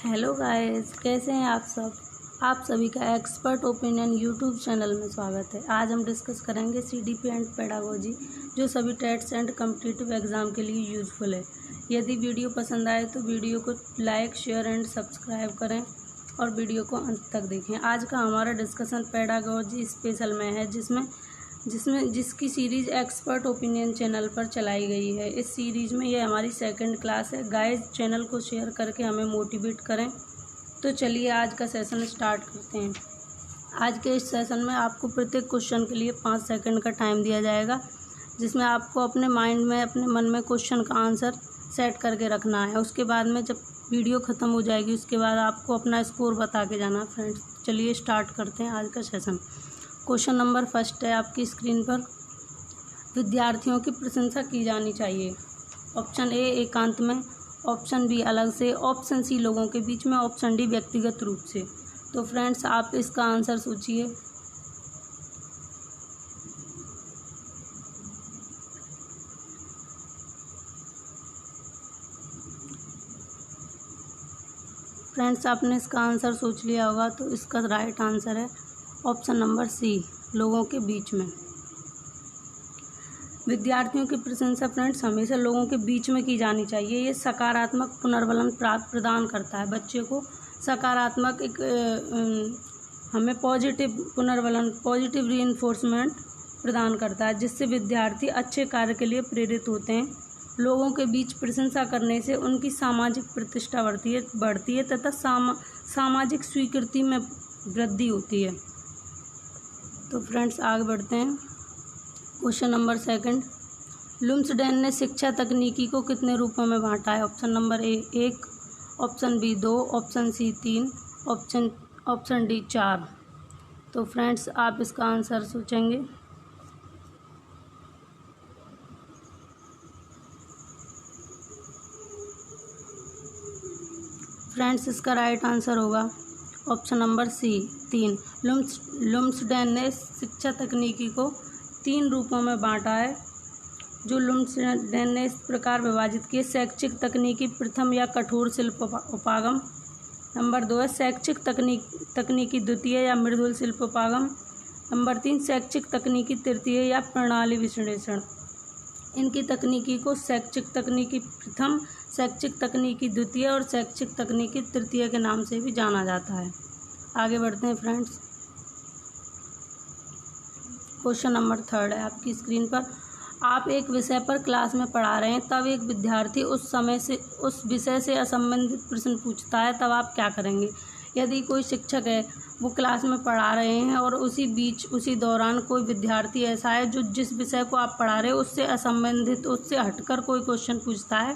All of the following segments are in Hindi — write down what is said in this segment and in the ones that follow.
हेलो गाइस, कैसे हैं आप सब। आप सभी का एक्सपर्ट ओपिनियन यूट्यूब चैनल में स्वागत है। आज हम डिस्कस करेंगे सीडीपी एंड पेडागोजी, जो सभी टेट्स एंड कॉम्पिटिटिव एग्ज़ाम के लिए यूज़फुल है। यदि वीडियो पसंद आए तो वीडियो को लाइक, शेयर एंड सब्सक्राइब करें और वीडियो को अंत तक देखें। आज का हमारा डिस्कशन पेडागोजी स्पेशल में है, जिसकी सीरीज़ एक्सपर्ट ओपिनियन चैनल पर चलाई गई है। इस सीरीज़ में ये हमारी सेकंड क्लास है। गाइस, चैनल को शेयर करके हमें मोटिवेट करें। तो चलिए आज का सेशन स्टार्ट करते हैं। आज के इस सेशन में आपको प्रत्येक क्वेश्चन के लिए 5 सेकंड का टाइम दिया जाएगा, जिसमें आपको अपने माइंड में, अपने मन में क्वेश्चन का आंसर सेट करके रखना है। उसके बाद में जब वीडियो ख़त्म हो जाएगी, उसके बाद आपको अपना स्कोर बता के जाना। फ्रेंड्स, चलिए स्टार्ट करते हैं आज का सेशन। क्वेश्चन नंबर फर्स्ट है आपकी स्क्रीन पर। विद्यार्थियों की प्रशंसा की जानी चाहिए। ऑप्शन ए एकांत में, ऑप्शन बी अलग से, ऑप्शन सी लोगों के बीच में, ऑप्शन डी व्यक्तिगत रूप से। तो फ्रेंड्स, आप इसका आंसर सोचिए। फ्रेंड्स, आपने इसका आंसर सोच लिया होगा, तो इसका राइट आंसर है ऑप्शन नंबर सी, लोगों के बीच में। विद्यार्थियों की प्रशंसा फ्रेंड्स हमेशा लोगों के बीच में की जानी चाहिए। ये सकारात्मक पुनर्बलन प्रदान करता है। बच्चे को सकारात्मक हमें पॉजिटिव पुनर्बलन, पॉजिटिव रीइंफोर्समेंट प्रदान करता है, जिससे विद्यार्थी अच्छे कार्य के लिए प्रेरित होते हैं। लोगों के बीच प्रशंसा करने से उनकी सामाजिक प्रतिष्ठा बढ़ती है तथा सामाजिक स्वीकृति में वृद्धि होती है। तो फ्रेंड्स, आगे बढ़ते हैं। Question number second. लुम्सडेन ने शिक्षा तकनीकी को कितने रूपों में बांटा है। Option number A 1, option B 2, option C 3, option D 4। तो फ्रेंड्स, आप इसका आंसर सोचेंगे। फ्रेंड्स, इसका राइट आंसर होगा ऑप्शन नंबर सी 3। लुम्सडेन ने शिक्षा तकनीकी को 3 रूपों में बांटा है। जो लुम्सडेन ने इस प्रकार विभाजित किए: शैक्षिक तकनीकी प्रथम या कठोर शिल्प उपागम, नंबर 2 है शैक्षिक तकनीकी द्वितीय या मृदुल शिल्प उपागम, नंबर 3 शैक्षिक तकनीकी तृतीय या प्रणाली विश्लेषण। इनकी तकनीकी को शैक्षिक तकनीकी प्रथम, शैक्षिक तकनीकी द्वितीय और शैक्षिक तकनीकी तृतीय के नाम से भी जाना जाता है। आगे बढ़ते हैं फ्रेंड्स। क्वेश्चन नंबर थर्ड है आपकी स्क्रीन पर। आप एक विषय पर क्लास में पढ़ा रहे हैं, तब एक विद्यार्थी उस विषय से असंबंधित प्रश्न पूछता है, तब आप क्या करेंगे। यदि कोई शिक्षक है, वो क्लास में पढ़ा रहे हैं और उसी दौरान कोई विद्यार्थी ऐसा है जो जिस विषय को आप पढ़ा रहे हो उससे असंबंधित, उससे हटकर कोई क्वेश्चन पूछता है,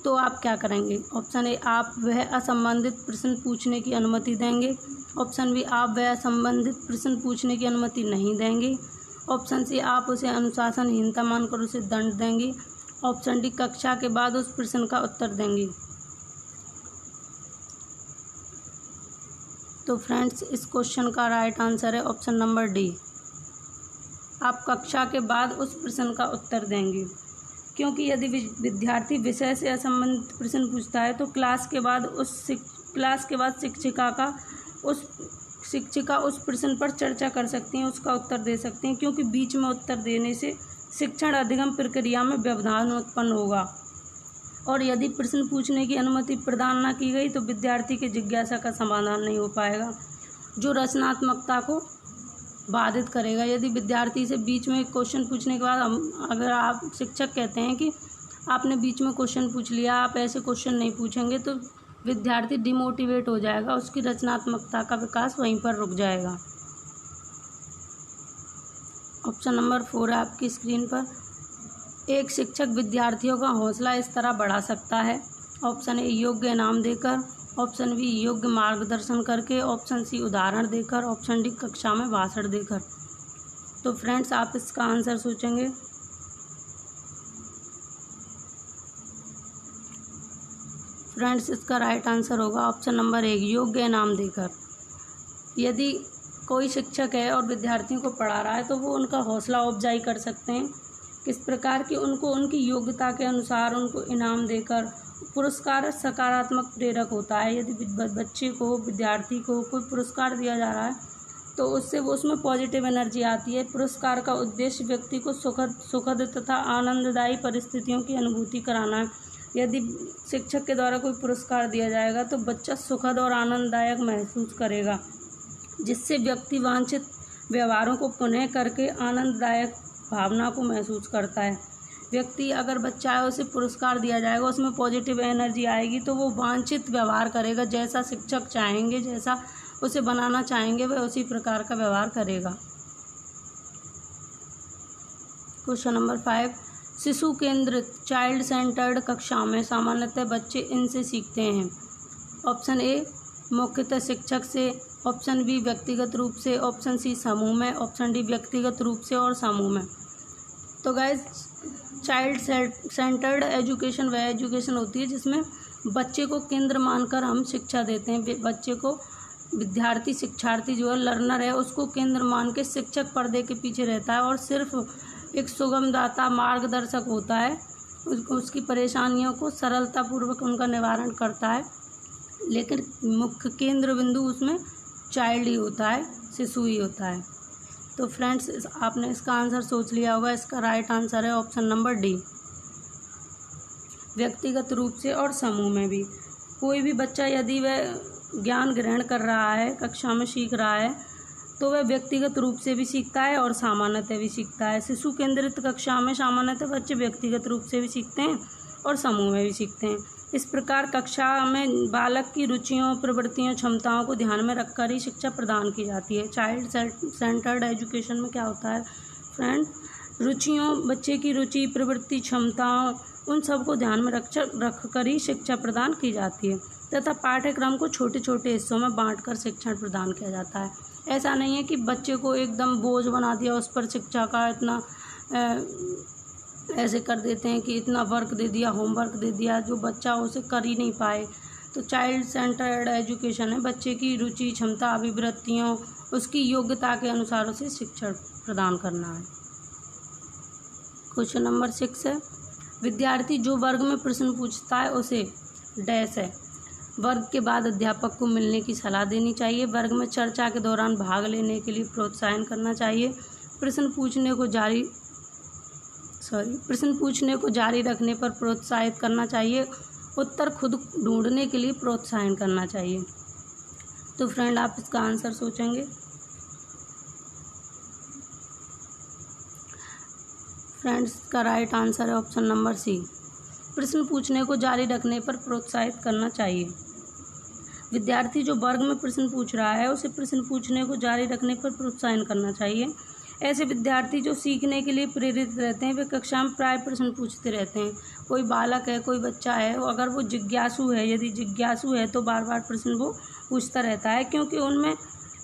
तो आप क्या करेंगे। ऑप्शन ए, आप वह असंबंधित प्रश्न पूछने की अनुमति देंगे। ऑप्शन बी, आप वह असंबंधित प्रश्न पूछने की अनुमति नहीं देंगे। ऑप्शन सी, आप उसे अनुशासनहीनता मानकर उसे दंड देंगे। ऑप्शन डी, कक्षा के बाद उस प्रश्न का उत्तर देंगे। तो फ्रेंड्स, इस क्वेश्चन का राइट आंसर है ऑप्शन नंबर डी, आप कक्षा के बाद उस प्रश्न का उत्तर देंगे। क्योंकि यदि विद्यार्थी विषय से असंबंधित प्रश्न पूछता है, तो क्लास के बाद शिक्षिका उस प्रश्न पर चर्चा कर सकती हैं, उसका उत्तर दे सकते हैं। क्योंकि बीच में उत्तर देने से शिक्षण अधिगम प्रक्रिया में व्यवधान उत्पन्न होगा, और यदि प्रश्न पूछने की अनुमति प्रदान न की गई तो विद्यार्थी के जिज्ञासा का समाधान नहीं हो पाएगा, जो रचनात्मकता को बाधित करेगा। यदि विद्यार्थी से बीच में क्वेश्चन पूछने के बाद अगर आप शिक्षक कहते हैं कि आपने बीच में क्वेश्चन पूछ लिया, आप ऐसे क्वेश्चन नहीं पूछेंगे, तो विद्यार्थी डिमोटिवेट हो जाएगा, उसकी रचनात्मकता का विकास वहीं पर रुक जाएगा। ऑप्शन नंबर 4 है आपकी स्क्रीन पर। एक शिक्षक विद्यार्थियों का हौसला इस तरह बढ़ा सकता है। ऑप्शन ए, योग्य इनाम देकर, ऑप्शन बी, योग्य मार्गदर्शन करके, ऑप्शन सी, उदाहरण देकर, ऑप्शन डी, कक्षा में भाषण देकर। तो फ्रेंड्स, आप इसका आंसर सोचेंगे। फ्रेंड्स, इसका राइट आंसर होगा ऑप्शन नंबर 1, योग्य इनाम देकर। यदि कोई शिक्षक है और विद्यार्थियों को पढ़ा रहा है, तो वो उनका हौसला अफजाई कर सकते हैं। किस प्रकार की, उनको उनकी योग्यता के अनुसार उनको इनाम देकर पुरस्कार सकारात्मक प्रेरक होता है। यदि बच्चे को, विद्यार्थी को कोई पुरस्कार दिया जा रहा है तो उससे वो उसमें पॉजिटिव एनर्जी आती है। पुरस्कार का उद्देश्य व्यक्ति को सुखद तथा आनंददायी परिस्थितियों की अनुभूति कराना है। यदि शिक्षक के द्वारा कोई पुरस्कार दिया जाएगा तो बच्चा सुखद और आनंददायक महसूस करेगा, जिससे व्यक्ति वांछित व्यवहारों को पुनः करके आनंददायक भावना को महसूस करता है। व्यक्ति, अगर बच्चा है उसे पुरस्कार दिया जाएगा, उसमें पॉजिटिव एनर्जी आएगी तो वो वांछित व्यवहार करेगा, जैसा शिक्षक चाहेंगे, जैसा उसे बनाना चाहेंगे वह उसी प्रकार का व्यवहार करेगा। क्वेश्चन नंबर 5, शिशु केंद्रित चाइल्ड सेंटर्ड कक्षा में सामान्यतः बच्चे इनसे सीखते हैं। ऑप्शन ए मुख्यतः शिक्षक से, ऑप्शन बी व्यक्तिगत रूप से, ऑप्शन सी समूह में, ऑप्शन डी व्यक्तिगत रूप से और समूह में। तो गाइज, चाइल्ड सेंटर्ड एजुकेशन वह एजुकेशन होती है जिसमें बच्चे को केंद्र मानकर हम शिक्षा देते हैं। बच्चे को, विद्यार्थी, शिक्षार्थी जो है, लर्नर है, उसको केंद्र मान के शिक्षक पर्दे के पीछे रहता है और सिर्फ एक सुगमदाता, मार्गदर्शक होता है। उसकी परेशानियों को सरलतापूर्वक उनका निवारण करता है, लेकिन मुख्य केंद्र बिंदु उसमें चाइल्ड ही होता है, शिशु ही होता है। तो फ्रेंड्स, आपने इसका आंसर सोच लिया होगा। इसका राइट आंसर है ऑप्शन नंबर डी, व्यक्तिगत रूप से और समूह में भी। कोई भी बच्चा यदि वह ज्ञान ग्रहण कर रहा है, कक्षा में सीख रहा है, तो वह व्यक्तिगत रूप से भी सीखता है और सामान्यतः भी सीखता है। शिशु केंद्रित कक्षा में सामान्यतः बच्चे व्यक्तिगत रूप से भी सीखते हैं और समूह में भी सीखते हैं। इस प्रकार कक्षा में बालक की रुचियों, प्रवृत्तियों, क्षमताओं को ध्यान में रखकर ही शिक्षा प्रदान की जाती है। चाइल्ड सेंटर्ड एजुकेशन में क्या होता है फ्रेंड, रुचियों, बच्चे की रुचि, प्रवृत्ति, क्षमताओं, उन सब को ध्यान में रख कर ही शिक्षा प्रदान की जाती है तथा पाठ्यक्रम को छोटे छोटे हिस्सों में बांटकर शिक्षण प्रदान किया जाता है। ऐसा नहीं है कि बच्चे को एकदम बोझ बना दिया, उस पर शिक्षा का इतना ऐसे कर देते हैं कि इतना वर्क दे दिया, होमवर्क दे दिया जो बच्चा उसे कर ही नहीं पाए। तो चाइल्ड सेंटर्ड एजुकेशन है बच्चे की रुचि, क्षमता, अभिवृत्तियों, उसकी योग्यता के अनुसार उसे शिक्षण प्रदान करना है। क्वेश्चन नंबर 6 है, विद्यार्थी जो वर्ग में प्रश्न पूछता है उसे डैश है। वर्ग के बाद अध्यापक को मिलने की सलाह देनी चाहिए। वर्ग में चर्चा के दौरान भाग लेने के लिए प्रोत्साहन करना चाहिए। प्रश्न पूछने को जारी रखने पर प्रोत्साहित करना चाहिए। उत्तर खुद ढूंढने के लिए प्रोत्साहन करना चाहिए। तो फ्रेंड, आप इसका आंसर सोचेंगे। फ्रेंड्स, का राइट आंसर है ऑप्शन नंबर सी, प्रश्न पूछने को जारी रखने पर प्रोत्साहित करना चाहिए। विद्यार्थी जो वर्ग में प्रश्न पूछ रहा है उसे प्रश्न पूछने को जारी रखने पर प्रोत्साहन करना चाहिए। ऐसे विद्यार्थी जो सीखने के लिए प्रेरित रहते हैं वे कक्षा में प्राय प्रश्न पूछते रहते हैं। कोई बालक है, कोई बच्चा है, अगर वो जिज्ञासु है, यदि जिज्ञासु है तो बार बार प्रश्न वो पूछता रहता है, क्योंकि उनमें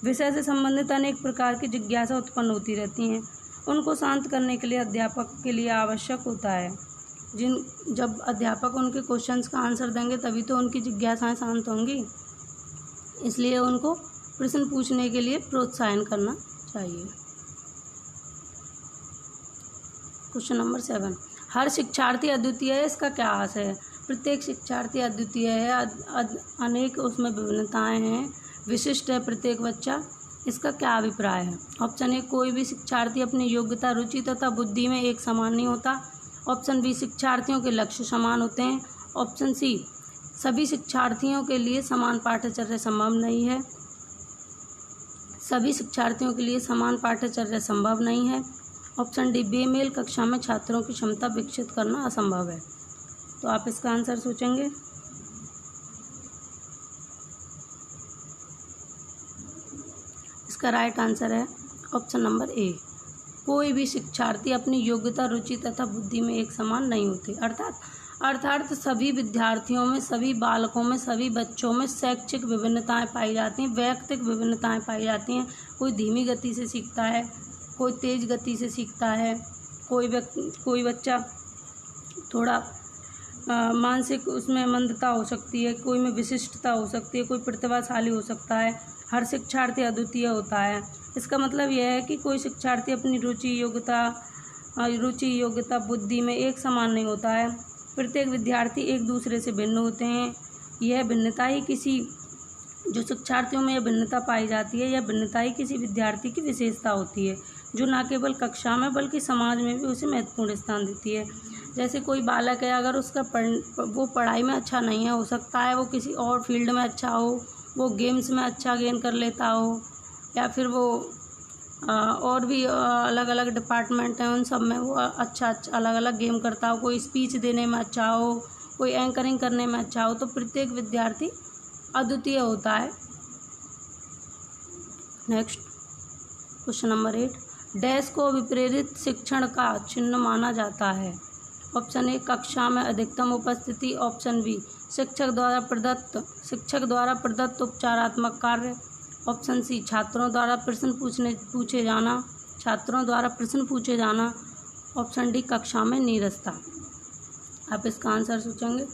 विषय से संबंधित अनेक प्रकार की जिज्ञासा उत्पन्न होती रहती हैं। उनको शांत करने के लिए अध्यापक के लिए आवश्यक होता है। जब अध्यापक उनके क्वेश्चंस का आंसर देंगे तभी तो उनकी जिज्ञासाएं शांत होंगी, इसलिए उनको प्रश्न पूछने के लिए प्रोत्साहन करना चाहिए। क्वेश्चन नंबर 7, हर शिक्षार्थी अद्वितीय है, इसका क्या अर्थ है। प्रत्येक शिक्षार्थी अद्वितीय है, अनेक उसमें विभिन्नताएं हैं, विशिष्ट है प्रत्येक बच्चा, इसका क्या अभिप्राय है। ऑप्शन ए, कोई भी शिक्षार्थी अपनी योग्यता, रुचि तथा बुद्धि में एक समान नहीं होता। ऑप्शन बी, शिक्षार्थियों के लक्ष्य समान होते हैं। ऑप्शन सी, सभी शिक्षार्थियों के लिए समान पाठ्यचर्या संभव नहीं है। सभी शिक्षार्थियों के लिए समान पाठ्यचर्या संभव नहीं है। ऑप्शन डी, बेमेल कक्षा में छात्रों की क्षमता विकसित करना असंभव है। तो आप इसका आंसर सोचेंगे। इसका राइट आंसर है ऑप्शन नंबर ए, कोई भी शिक्षार्थी अपनी योग्यता, रुचि तथा बुद्धि में एक समान नहीं होते। अर्थात सभी विद्यार्थियों में, सभी बालकों में, सभी बच्चों में शैक्षिक विभिन्नताएं पाई जाती हैं, वैयक्तिक विभिन्नताएं पाई जाती हैं। कोई धीमी गति से सीखता है, कोई तेज़ गति से सीखता है, कोई बच्चा थोड़ा मानसिक उसमें मंदता हो सकती है, कोई में विशिष्टता हो सकती है, कोई प्रतिभाशाली हो सकता है। हर शिक्षार्थी अद्वितीय होता है। इसका मतलब यह है कि कोई शिक्षार्थी अपनी रुचि, योग्यता, बुद्धि में एक समान नहीं होता है। प्रत्येक विद्यार्थी एक दूसरे से भिन्न होते हैं। यह भिन्नता ही किसी जो शिक्षार्थियों में यह भिन्नता पाई जाती है, यह भिन्नता ही किसी विद्यार्थी की विशेषता होती है, जो न केवल कक्षा में बल्कि समाज में भी उसे महत्वपूर्ण स्थान देती है। जैसे कोई बालक है, अगर उसका वो पढ़ाई में अच्छा नहीं है, हो सकता है वो किसी और फील्ड में अच्छा हो, वो गेम्स में अच्छा गेन कर लेता हो, या फिर वो और भी अलग अलग डिपार्टमेंट हैं, उन सब में वो अच्छा अलग अलग गेम करता हो, कोई स्पीच देने में अच्छा हो, कोई एंकरिंग करने में अच्छा हो। तो प्रत्येक विद्यार्थी अद्वितीय होता है। नेक्स्ट क्वेश्चन नंबर 8, डैश को विप्रेरित शिक्षण का चिन्ह माना जाता है। ऑप्शन ए कक्षा में अधिकतम उपस्थिति, ऑप्शन बी शिक्षक द्वारा प्रदत्त उपचारात्मक कार्य, ऑप्शन सी छात्रों द्वारा प्रश्न पूछे जाना, ऑप्शन डी कक्षा में नीरसता। आप इसका आंसर सोचेंगे।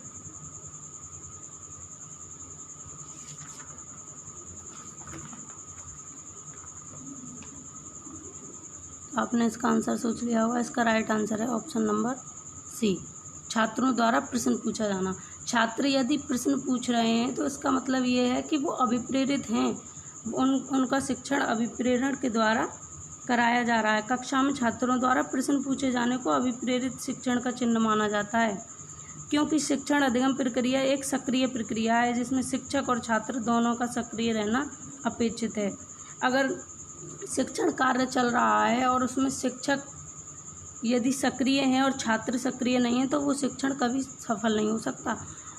आपने इसका आंसर सोच लिया होगा। इसका राइट आंसर है ऑप्शन नंबर सी, छात्रों द्वारा प्रश्न पूछा जाना। छात्र यदि प्रश्न पूछ रहे हैं तो इसका मतलब ये है कि वो अभिप्रेरित हैं, उनका शिक्षण अभिप्रेरण के द्वारा कराया जा रहा है। कक्षा में छात्रों द्वारा प्रश्न पूछे जाने को अभिप्रेरित शिक्षण का चिन्ह माना जाता है, क्योंकि शिक्षण अधिगम प्रक्रिया एक सक्रिय प्रक्रिया है जिसमें शिक्षक और छात्र दोनों का सक्रिय रहना अपेक्षित है। अगर शिक्षण कार्य चल रहा है और उसमें शिक्षक यदि सक्रिय हैं और छात्र सक्रिय नहीं हैं तो वो शिक्षण कभी सफल नहीं हो सकता।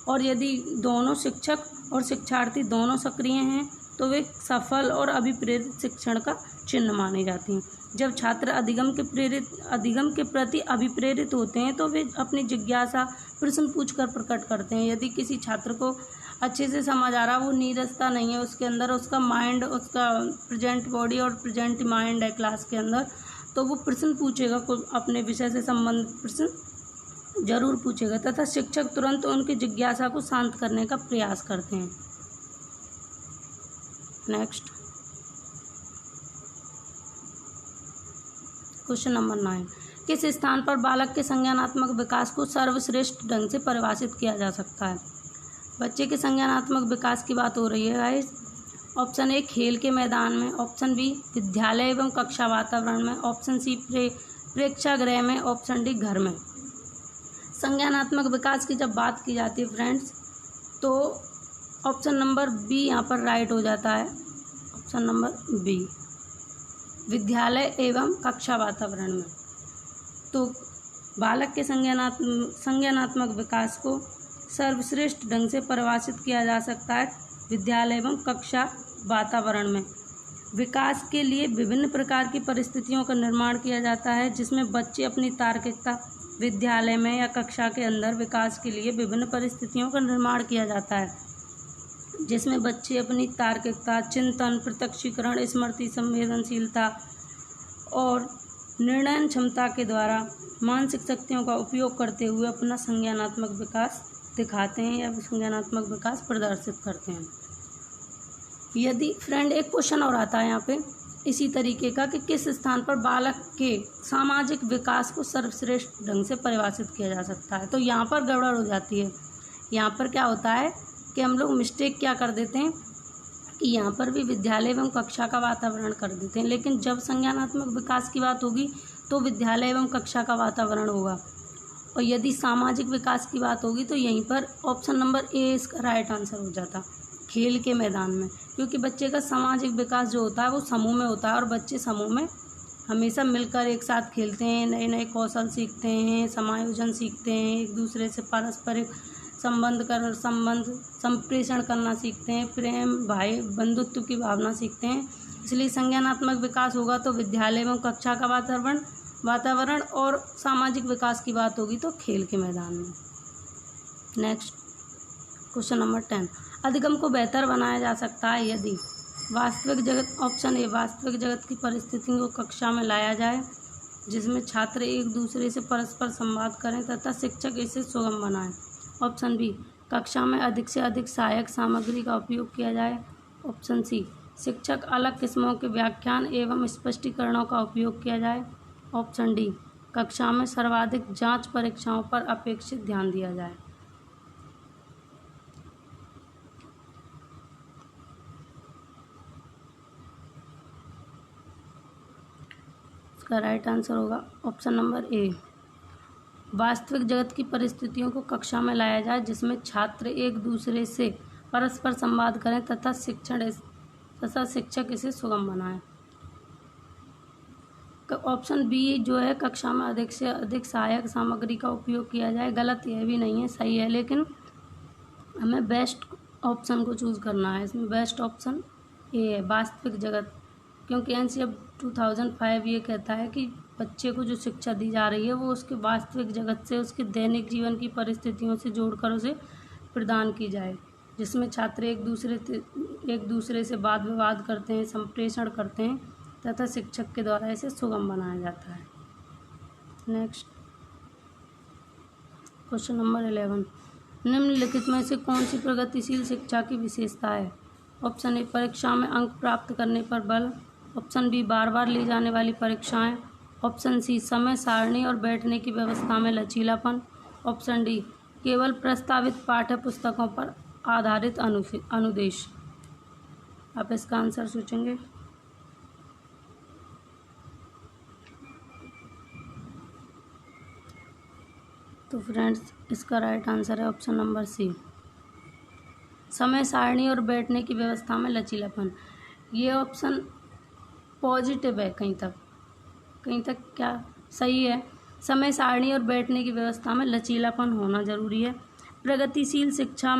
और यदि दोनों शिक्षक और शिक्षार्थी दोनों सक्रिय हैं तो वे सफल और अभिप्रेरित शिक्षण का चिन्ह माने जाते हैं। जब छात्र अधिगम के प्रति अभिप्रेरित होते हैं तो वे अपनी जिज्ञासा प्रश्न पूछकर प्रकट करते हैं। यदि किसी छात्र को अच्छे से समझ आ रहा, वो नीरसता नहीं है उसके अंदर, उसका माइंड, उसका प्रेजेंट बॉडी और प्रेजेंट माइंड है क्लास के अंदर, तो वो प्रश्न पूछेगा, अपने विषय से संबंधित प्रश्न जरूर पूछेगा तथा शिक्षक तुरंत उनकी जिज्ञासा को शांत करने का प्रयास करते हैं। नेक्स्ट क्वेश्चन नंबर 9, किस स्थान पर बालक के संज्ञानात्मक विकास को सर्वश्रेष्ठ ढंग से परिभाषित किया जा सकता है। बच्चे के संज्ञानात्मक विकास की बात हो रही है गाइस। ऑप्शन ए खेल के मैदान में, ऑप्शन बी विद्यालय एवं कक्षा वातावरण में, ऑप्शन सी प्रेक्षागृह में, ऑप्शन डी घर में। संज्ञानात्मक विकास की जब बात की जाती है फ्रेंड्स, तो ऑप्शन नंबर बी यहाँ पर राइट हो जाता है। ऑप्शन नंबर बी विद्यालय एवं कक्षा वातावरण में। तो बालक के संज्ञानात्मक विकास को सर्वश्रेष्ठ ढंग से परिभाषित किया जा सकता है विद्यालय एवं कक्षा वातावरण में। विकास के लिए विभिन्न प्रकार की परिस्थितियों का निर्माण किया जाता है, जिसमें बच्चे अपनी तार्किकता, विद्यालय में या कक्षा के अंदर विकास के लिए विभिन्न परिस्थितियों का निर्माण किया जाता है, जिसमें बच्चे अपनी तार्किकता, चिंतन, प्रत्यक्षीकरण, स्मृति, संवेदनशीलता और निर्णय क्षमता के द्वारा मानसिक शक्तियों का उपयोग करते हुए अपना संज्ञानात्मक विकास दिखाते हैं या संज्ञानात्मक विकास प्रदर्शित करते हैं। यदि फ्रेंड एक क्वेश्चन और आता है यहाँ पे इसी तरीके का कि किस स्थान पर बालक के सामाजिक विकास को सर्वश्रेष्ठ ढंग से परिभाषित किया जा सकता है, तो यहाँ पर गड़बड़ हो जाती है। यहाँ पर क्या होता है कि हम लोग मिस्टेक क्या कर देते हैं कि यहाँ पर भी विद्यालय एवं कक्षा का वातावरण कर देते हैं, लेकिन जब संज्ञानात्मक विकास की बात होगी तो विद्यालय एवं कक्षा का वातावरण होगा, और यदि सामाजिक विकास की बात होगी तो यहीं पर ऑप्शन नंबर ए इसका राइट आंसर हो जाता, खेल के मैदान में। क्योंकि बच्चे का सामाजिक विकास जो होता है वो समूह में होता है, और बच्चे समूह में हमेशा मिलकर एक साथ खेलते हैं, नए नए कौशल सीखते हैं, समायोजन सीखते हैं, एक दूसरे से पारस्परिक संप्रेषण करना सीखते हैं, प्रेम, भाई बंधुत्व की भावना सीखते हैं। इसलिए संज्ञानात्मक विकास होगा तो विद्यालय एवं कक्षा का वातावरण और सामाजिक विकास की बात होगी तो खेल के मैदान में। नेक्स्ट क्वेश्चन नंबर 10, अधिगम को बेहतर बनाया जा सकता है यदि वास्तविक जगत, ऑप्शन ए वास्तविक जगत की परिस्थितियों को कक्षा में लाया जाए, जिसमें छात्र एक दूसरे से परस्पर संवाद करें तथा शिक्षक इसे सुगम बनाएं, ऑप्शन बी कक्षा में अधिक से अधिक सहायक सामग्री का उपयोग किया जाए, ऑप्शन सी शिक्षक अलग किस्मों के व्याख्यान एवं स्पष्टीकरणों का उपयोग किया जाए, ऑप्शन डी कक्षा में सर्वाधिक जांच परीक्षाओं पर अपेक्षित ध्यान दिया जाए। इसका राइट आंसर होगा ऑप्शन नंबर ए। वास्तविक जगत की परिस्थितियों को कक्षा में लाया जाए जिसमें छात्र एक दूसरे से परस्पर संवाद करें तथा शिक्षक इसे सुगम बनाए। ऑप्शन बी जो है, कक्षा में अधिक से अधिक सहायक सामग्री का उपयोग किया जाए, गलत यह भी नहीं है, सही है, लेकिन हमें बेस्ट ऑप्शन को चूज़ करना है। इसमें बेस्ट ऑप्शन ए है, वास्तविक जगत, क्योंकि एनसीईआरटी 2005 ये कहता है कि बच्चे को जो शिक्षा दी जा रही है वो उसके वास्तविक जगत से, उसके दैनिक जीवन की परिस्थितियों से जोड़कर उसे प्रदान की जाए, जिसमें छात्र एक दूसरे से वाद विवाद करते हैं, संप्रेषण करते हैं तथा शिक्षक के द्वारा इसे सुगम बनाया जाता है। नेक्स्ट क्वेश्चन नंबर 11, निम्नलिखित में से कौन सी प्रगतिशील शिक्षा की विशेषता है? ऑप्शन ए, परीक्षा में अंक प्राप्त करने पर बल। ऑप्शन बी, बार बार ली जाने वाली परीक्षाएं। ऑप्शन सी, समय सारणी और बैठने की व्यवस्था में लचीलापन। ऑप्शन डी, केवल प्रस्तावित पाठ्य पुस्तकों पर आधारित अनुदेश। आप इसका आंसर सोचेंगे। तो फ्रेंड्स, इसका राइट आंसर है ऑप्शन नंबर सी, समय सारणी और बैठने की व्यवस्था में लचीलापन। ये ऑप्शन पॉजिटिव है, कहीं तक क्या सही है। समय सारणी और बैठने की व्यवस्था में लचीलापन होना ज़रूरी है। प्रगतिशील शिक्षा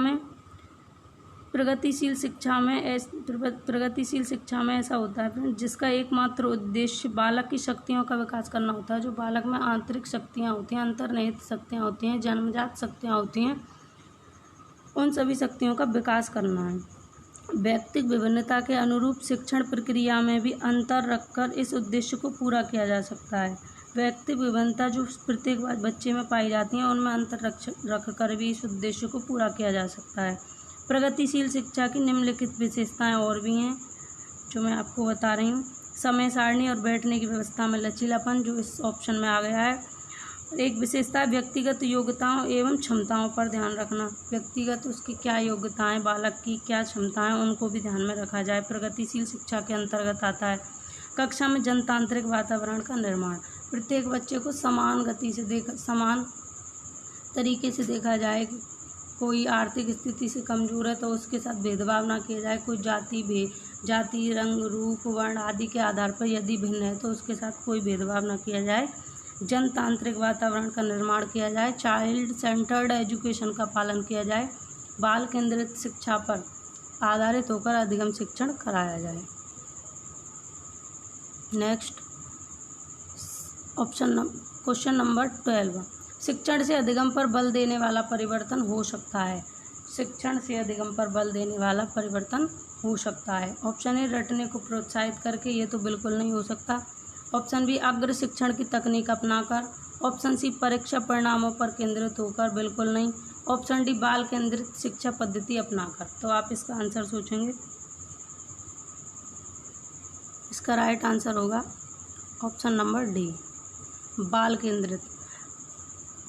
में ऐसा होता है जिसका एकमात्र उद्देश्य बालक की शक्तियों का विकास करना होता है। जो बालक में आंतरिक शक्तियाँ होती हैं, अंतर्निहित शक्तियाँ होती हैं, जन्मजात शक्तियाँ होती हैं, उन सभी शक्तियों का विकास करना है। व्यक्तिगत विभिन्नता के अनुरूप शिक्षण प्रक्रिया में भी अंतर रखकर इस उद्देश्य को पूरा किया जा सकता है। व्यक्तिगत विभिन्नता जो प्रत्येक बच्चे में पाई जाती हैं, उनमें अंतर रखकर भी इस उद्देश्य को पूरा किया जा सकता है। प्रगतिशील शिक्षा की निम्नलिखित विशेषताएं और भी हैं जो मैं आपको बता रही हूँ। समय सारणी और बैठने की व्यवस्था में लचीलापन, जो इस ऑप्शन में आ गया है। एक विशेषता, व्यक्तिगत योग्यताओं एवं क्षमताओं पर ध्यान रखना। व्यक्तिगत उसकी क्या योग्यताएं, बालक की क्या क्षमताएं, उनको भी ध्यान में रखा जाए, प्रगतिशील शिक्षा के अंतर्गत आता है। कक्षा में जनतांत्रिक वातावरण का निर्माण, प्रत्येक बच्चे को समान तरीके से देखा जाए। कोई आर्थिक स्थिति से कमज़ोर है तो उसके साथ भेदभाव ना किया जाए। कोई जाति, रंग, रूप, वर्ण आदि के आधार पर यदि भिन्न है तो उसके साथ कोई भेदभाव ना किया जाए। जनतांत्रिक वातावरण का निर्माण किया जाए। चाइल्ड सेंटर्ड एजुकेशन का पालन किया जाए। बाल केंद्रित शिक्षा पर आधारित होकर अधिगम शिक्षण कराया जाए। नेक्स्ट क्वेश्चन नंबर 12, शिक्षण से अधिगम पर बल देने वाला परिवर्तन हो सकता है। शिक्षण से अधिगम पर बल देने वाला परिवर्तन हो सकता है। ऑप्शन ए, रटने को प्रोत्साहित करके, ये तो बिल्कुल नहीं हो सकता। ऑप्शन बी, अग्र शिक्षण की तकनीक अपनाकर। ऑप्शन सी, परीक्षा परिणामों पर केंद्रित होकर, बिल्कुल नहीं। ऑप्शन डी, बाल केंद्रित शिक्षा पद्धति अपनाकर। तो आप इसका आंसर सोचेंगे। इसका राइट आंसर होगा ऑप्शन नंबर डी, बाल केंद्रित।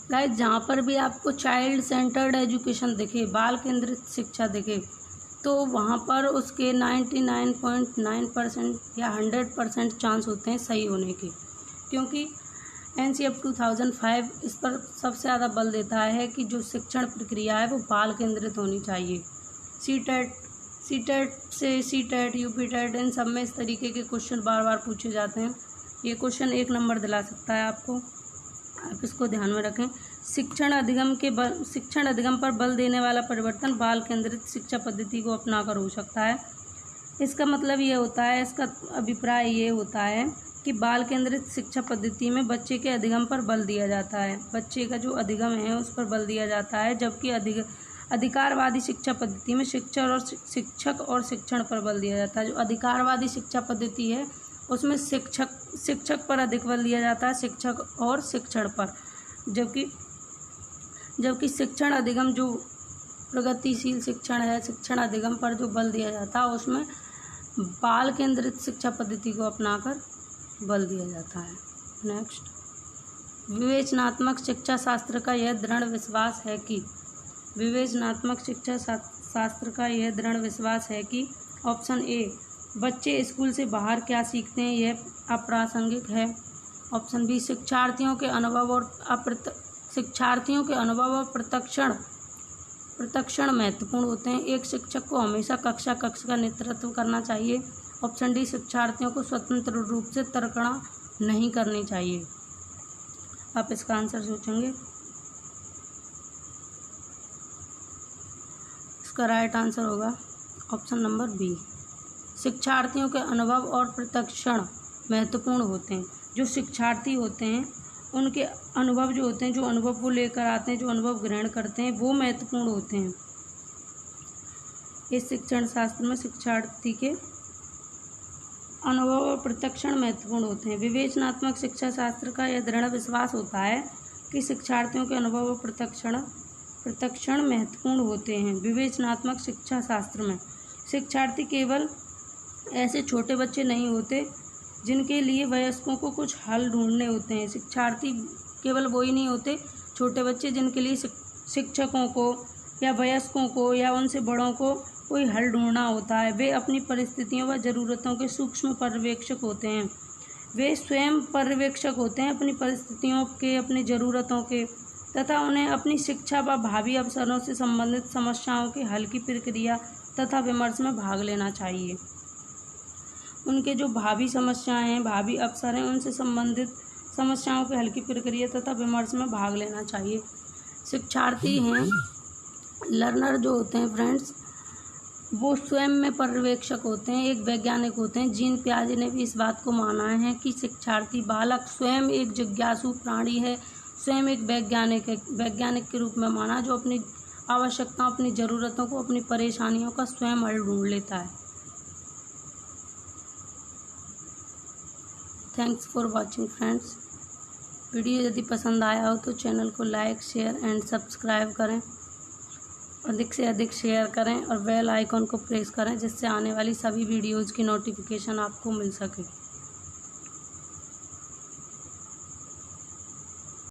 गाइस, जहाँ पर भी आपको चाइल्ड सेंटर्ड एजुकेशन दिखे, बाल केंद्रित शिक्षा दिखे, तो वहाँ पर उसके 99.9% या 100% चांस होते हैं सही होने के, क्योंकि एनसीईआरटी 2005 इस पर सबसे ज़्यादा बल देता है कि जो शिक्षण प्रक्रिया है वो बाल केंद्रित होनी चाहिए। सीटेट, यूपीटेट, इन सब में इस तरीके के क्वेश्चन बार बार पूछे जाते हैं। ये क्वेश्चन 1 नंबर दिला सकता है आपको, आप इसको ध्यान में रखें। शिक्षण अधिगम पर बल देने वाला परिवर्तन बाल केंद्रित शिक्षा पद्धति को अपनाकर हो सकता है। इसका मतलब ये होता है, इसका अभिप्राय ये होता है कि बाल केंद्रित शिक्षा पद्धति में बच्चे के अधिगम पर बल दिया जाता है, बच्चे का जो अधिगम है उस पर बल दिया जाता है, जबकि अधिकारवादी शिक्षा पद्धति में शिक्षक और शिक्षण पर बल दिया जाता है। जो अधिकारवादी शिक्षा पद्धति है उसमें शिक्षक पर अधिक बल दिया जाता है, शिक्षक और शिक्षण पर, जबकि शिक्षण अधिगम जो प्रगतिशील शिक्षण है, शिक्षण अधिगम पर जो बल दिया जाता है उसमें बाल केंद्रित शिक्षा पद्धति को अपनाकर बल दिया जाता है। नेक्स्ट विवेचनात्मक शिक्षा शास्त्र का यह दृढ़ विश्वास है कि ऑप्शन ए, बच्चे स्कूल से बाहर क्या सीखते हैं यह अप्रासंगिक है। ऑप्शन बी, शिक्षार्थियों के अनुभव और प्रशिक्षण महत्वपूर्ण होते हैं। एक शिक्षक को हमेशा कक्षा का नेतृत्व करना चाहिए। ऑप्शन डी, शिक्षार्थियों को स्वतंत्र रूप से तर्कना नहीं करनी चाहिए। आप इसका आंसर सोचेंगे। इसका राइट आंसर होगा ऑप्शन नंबर बी, शिक्षार्थियों के अनुभव और प्रशिक्षण महत्वपूर्ण होते हैं। जो शिक्षार्थी होते हैं उनके अनुभव जो होते हैं, जो अनुभव वो लेकर आते हैं, जो अनुभव ग्रहण करते हैं, वो महत्वपूर्ण होते हैं। इस शिक्षण शास्त्र में शिक्षार्थी के अनुभव और प्रशिक्षण महत्वपूर्ण होते हैं। विवेचनात्मक शिक्षा शास्त्र का यह दृढ़ विश्वास होता है कि शिक्षार्थियों के अनुभव और प्रशिक्षण महत्वपूर्ण होते हैं। विवेचनात्मक शिक्षा शास्त्र में शिक्षार्थी केवल ऐसे छोटे बच्चे नहीं होते जिनके लिए वयस्कों को कुछ हल ढूंढने होते हैं। शिक्षार्थी केवल वही नहीं होते छोटे बच्चे जिनके लिए शिक्षकों को या वयस्कों को या उनसे बड़ों को कोई हल ढूंढना होता है। वे अपनी परिस्थितियों व ज़रूरतों के सूक्ष्म पर्यवेक्षक होते हैं। वे स्वयं पर्यवेक्षक होते हैं अपनी परिस्थितियों के, अपनी ज़रूरतों के, तथा उन्हें अपनी शिक्षा व भावी अवसरों से संबंधित समस्याओं के हल की प्रक्रिया तथा विमर्श में भाग लेना चाहिए। उनके जो भावी समस्याएं हैं, भावी अवसर हैं, उनसे संबंधित समस्याओं के हल की प्रक्रिया तथा विमर्श में भाग लेना चाहिए। शिक्षार्थी हैं, लर्नर जो होते हैं फ्रेंड्स, वो स्वयं में पर्यवेक्षक होते हैं, एक वैज्ञानिक होते हैं। जीन पियाजे ने भी इस बात को माना है कि शिक्षार्थी बालक स्वयं एक जिज्ञासु प्राणी है, स्वयं एक वैज्ञानिक है। वैज्ञानिक के रूप में माना जो अपनी आवश्यकताओं, अपनी ज़रूरतों को, अपनी परेशानियों का स्वयं हल ढूंढ लेता है। Thanks for watching friends. Video यदि पसंद आया हो तो चैनल को लाइक, शेयर एंड सब्सक्राइब करें, अधिक से अधिक शेयर करें और बेल आइकॉन को प्रेस करें जिससे आने वाली सभी वीडियोज़ की नोटिफिकेशन आपको मिल सके।